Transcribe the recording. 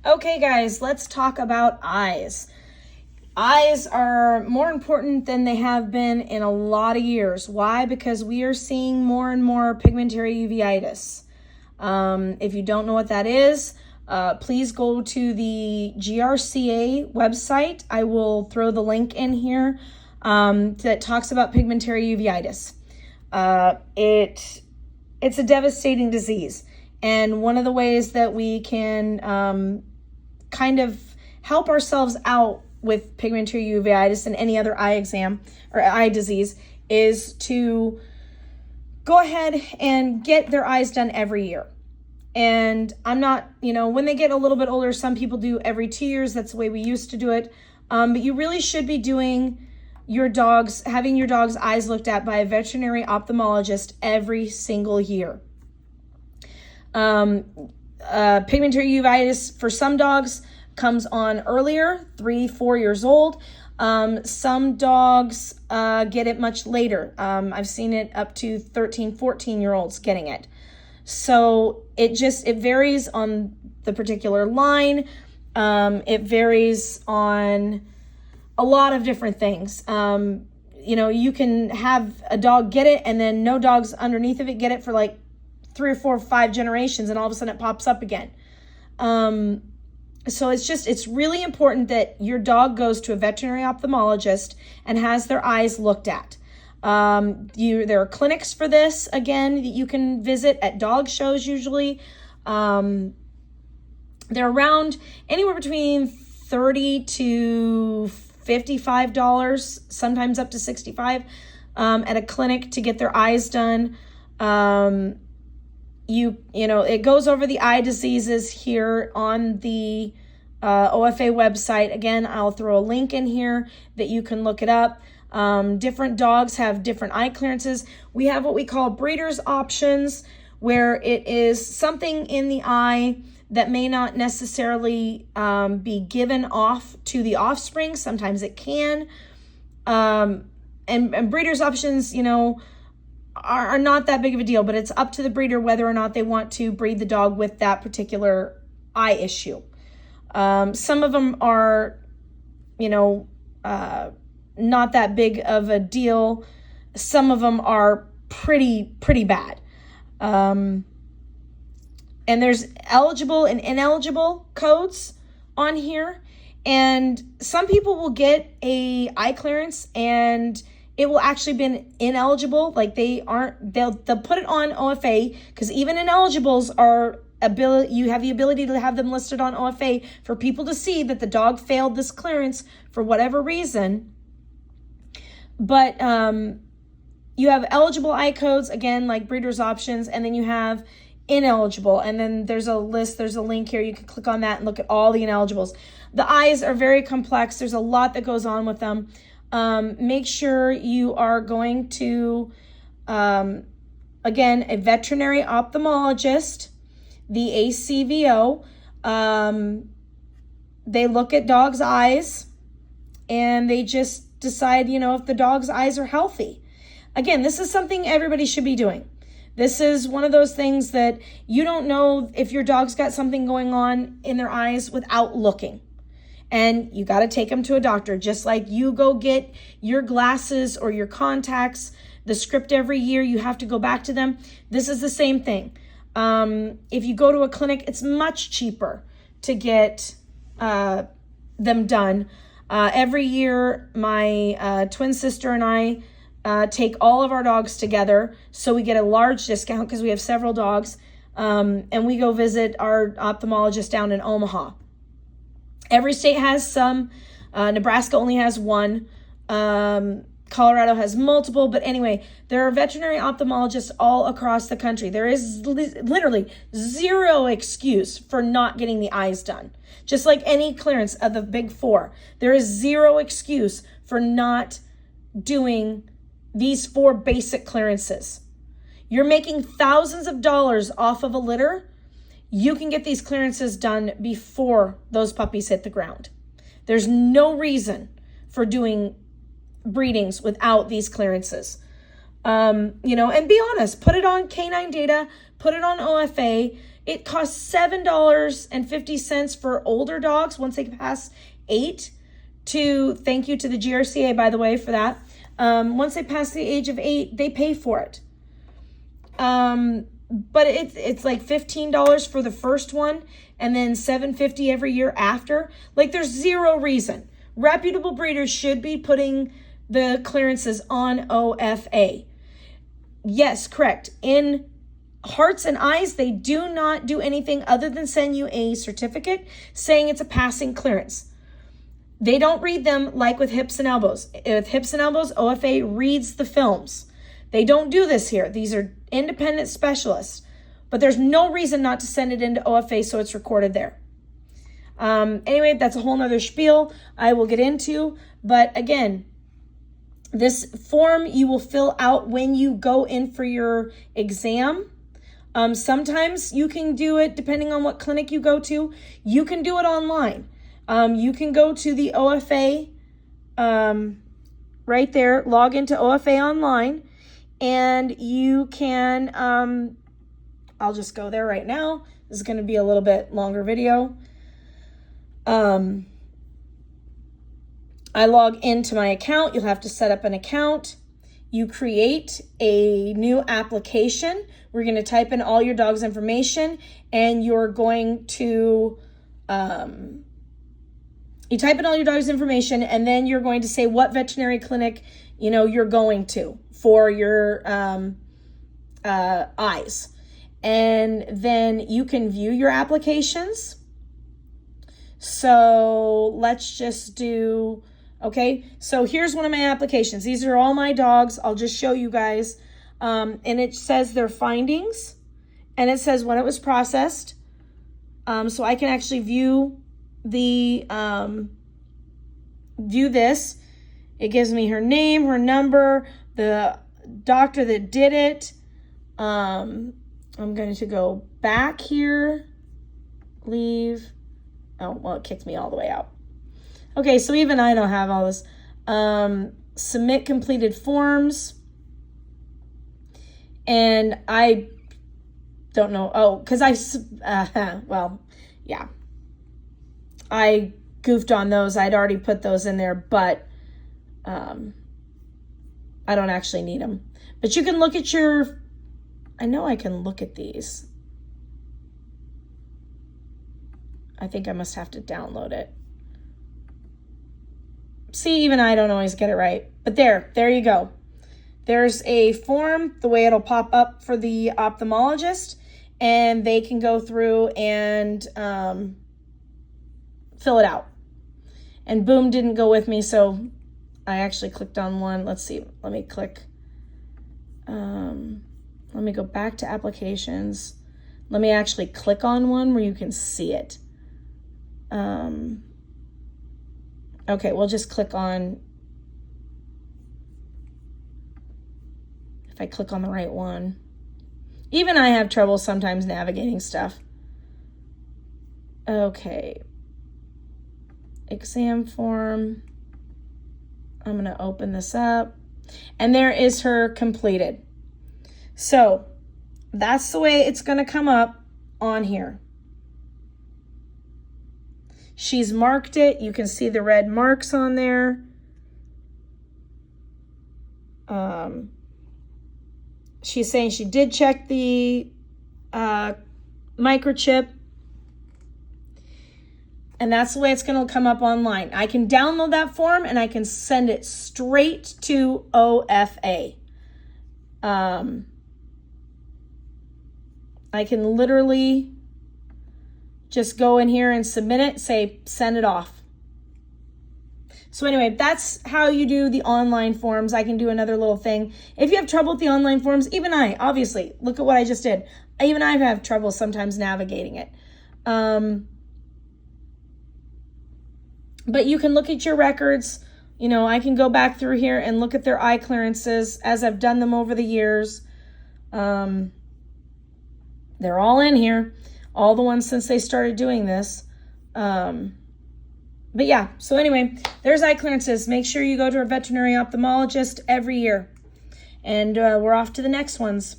Okay, guys, let's talk about eyes. Eyes are more important than they have been in a lot of years. Why? Because we are seeing more and more pigmentary uveitis. If you don't know what that is, please go to the GRCA website. I will throw the link in here that talks about pigmentary uveitis. It's a devastating disease. And one of the ways that we can kind of help ourselves out with pigmentary uveitis and any other eye exam or eye disease is to go ahead and get their eyes done every year. And I'm not, when they get a little bit older, some people do every 2 years. That's the way we used to do it. But you really should be doing having your dog's eyes looked at by a veterinary ophthalmologist every single year. Pigmentary uveitis for some dogs comes on earlier, 3-4 years old. Some dogs get it much later. I've seen it up to 13-14-year-olds getting it. So it varies on the particular line. It varies on a lot of different things. You can have a dog get it and then no dogs underneath of it get it for like 3 or 4 or 5 generations, and all of a sudden it pops up again. So it's really important that your dog goes to a veterinary ophthalmologist and has their eyes looked at. There are clinics for this, again, that you can visit at dog shows usually. They're around anywhere between $30 to $55, sometimes up to $65, at a clinic to get their eyes done. It goes over the eye diseases here on the OFA website. Again, I'll throw a link in here that you can look it up. Different dogs have different eye clearances. We have what we call breeder's options, where it is something in the eye that may not necessarily be given off to the offspring. Sometimes it can. And breeder's options, are not that big of a deal, but it's up to the breeder whether or not they want to breed the dog with that particular eye issue. Some of them are, not that big of a deal. Some of them are pretty bad. And there's eligible and ineligible codes on here. And some people will get a eye clearance and it will actually be ineligible. Like they'll put it on OFA, because even ineligibles you have the ability to have them listed on OFA for people to see that the dog failed this clearance for whatever reason. But you have eligible eye codes, again, like breeder's options, and then you have ineligible. And then there's a link here. You can click on that and look at all the ineligibles. The eyes are very complex. There's a lot that goes on with them. Make sure you are going to, again, a veterinary ophthalmologist, the ACVO. They look at dogs' eyes and they just decide, if the dog's eyes are healthy. Again, this is something everybody should be doing. This is one of those things that you don't know if your dog's got something going on in their eyes without looking. And you got to take them to a doctor, just like you go get your glasses or your contacts, the script every year, you have to go back to them. This is the same thing. If you go to a clinic, it's much cheaper to get them done. Every year, my twin sister and I take all of our dogs together, so we get a large discount because we have several dogs, and we go visit our ophthalmologist down in Omaha. Every state has some. Nebraska only has one. Colorado has multiple. But anyway, there are veterinary ophthalmologists all across the country. There is literally zero excuse for not getting the eyes done. Just like any clearance of the big 4. There is zero excuse for not doing these 4 basic clearances. You're making thousands of dollars off of a litter. You can get these clearances done before those puppies hit the ground. There's no reason for doing breedings without these clearances. And be honest, put it on Canine Data, put it on OFA, It costs $7.50 for older dogs once they pass 8 to, thank you to the GRCA, by the way, for that. Once they pass the age of 8, they pay for it. But it's like $15 for the first one and then $7.50 every year after. Like, there's zero reason. Reputable breeders should be putting the clearances on OFA. Yes, correct. In Hearts and Eyes, they do not do anything other than send you a certificate saying it's a passing clearance. They don't read them like with Hips and Elbows. With Hips and Elbows, OFA reads the films. They don't do this here. These are independent specialists. But there's no reason not to send it into OFA so it's recorded there. Anyway, that's a whole nother spiel I will get into. But again, this form you will fill out when you go in for your exam. Sometimes you can do it depending on what clinic you go to. You can do it online. You can go to the OFA right there, log into OFA online, and you can, I'll just go there right now. This is going to be a little bit longer video. I log into my account. You'll have to set up an account. You create a new application. We're going to type in all your dog's information, and you're going to, you type in all your dog's information, and then you're going to say what veterinary clinic, you're going to for your eyes. And then you can view your applications. So let's just do, okay, so here's one of my applications. These are all my dogs. I'll just show you guys. And it says their findings, and it says when it was processed. So I can actually view the, view this. It gives me her name, her number, the doctor that did it. I'm going to go back here, leave. Oh, well, it kicked me all the way out. Okay, so even I don't have all this. Submit completed forms. And I don't know. Oh, because well, yeah. I goofed on those. I'd already put those in there, but I don't actually need them. But you can look at your, I know I can look at these. I think I must have to download it. See, even I don't always get it right. But there you go. There's a form, the way it'll pop up for the ophthalmologist, and they can go through and fill it out. And boom, didn't go with me, so I actually clicked on one. Let's see, let me click. Let me go back to applications. Let me actually click on one where you can see it. Okay, we'll just click on, if I click on the right one. Even I have trouble sometimes navigating stuff. Okay. Exam form. I'm going to open this up. And there is her completed. So that's the way it's going to come up on here. She's marked it. You can see the red marks on there. She's saying she did check the microchip. And that's the way it's going to come up online. I can download that form and I can send it straight to OFA. I can literally just go in here and submit it, say send it off. So anyway, that's how you do the online forms. I can do another little thing. If you have trouble with the online forms, even I, obviously, look at what I just did. Even I have trouble sometimes navigating it. But you can look at your records. I can go back through here and look at their eye clearances as I've done them over the years. They're all in here. All the ones since they started doing this. But yeah, so anyway, there's eye clearances. Make sure you go to a veterinary ophthalmologist every year. And we're off to the next ones.